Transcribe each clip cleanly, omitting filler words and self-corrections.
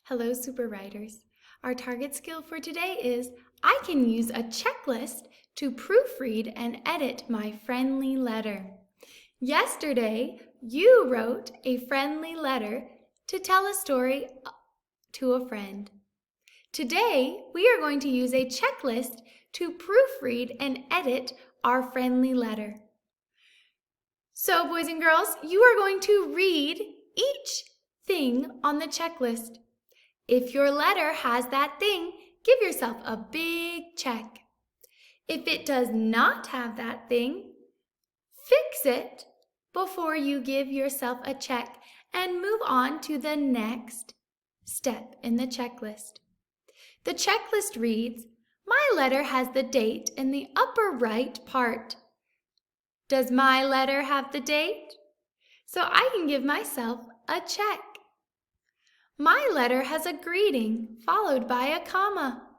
Hello, Super Writers. Our target skill for today is I can use a checklist to proofread and edit my friendly letter. Yesterday, you wrote a friendly letter to tell a story to a friend. Today, we are going to use a checklist to proofread and edit our friendly letter. So, boys and girls, you are going to read each thing on the checklist. If your letter has that thing, give yourself a big check. If it does not have that thing, fix it before you give yourself a check and move on to the next step in the checklist. The checklist reads, "My letter has the date in the upper right part." Does my letter have the date? So I can give myself a check. My letter has a greeting followed by a comma.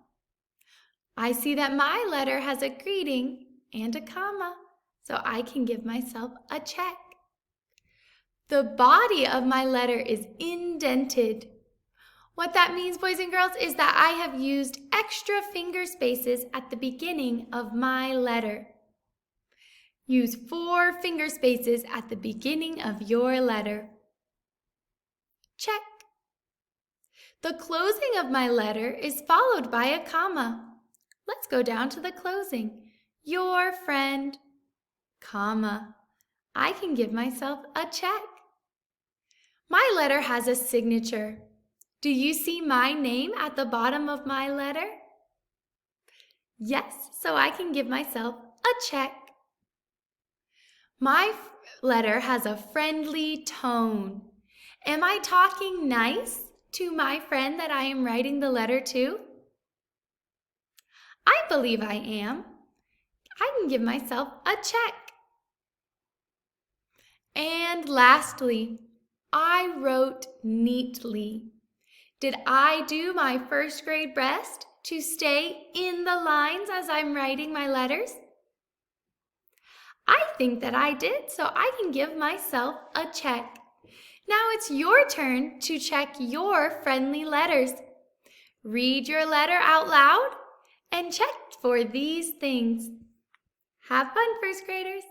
I see that my letter has a greeting and a comma, so I can give myself a check. The body of my letter is indented. What that means, boys and girls, is that I have used extra finger spaces at the beginning of my letter. Use 4 finger spaces at the beginning of your letter. Check. The closing of my letter is followed by a comma. Let's go down to the closing. Your friend, comma. I can give myself a check. My letter has a signature. Do you see my name at the bottom of my letter? Yes, so I can give myself a check. My letter has a friendly tone. Am I talking nice to my friend that I am writing the letter to? I believe I am. I can give myself a check. And lastly, I wrote neatly. Did I do my first grade best to stay in the lines as I'm writing my letters? I think that I did, so I can give myself a check. Now it's your turn to check your friendly letters. Read your letter out loud and check for these things. Have fun, first graders!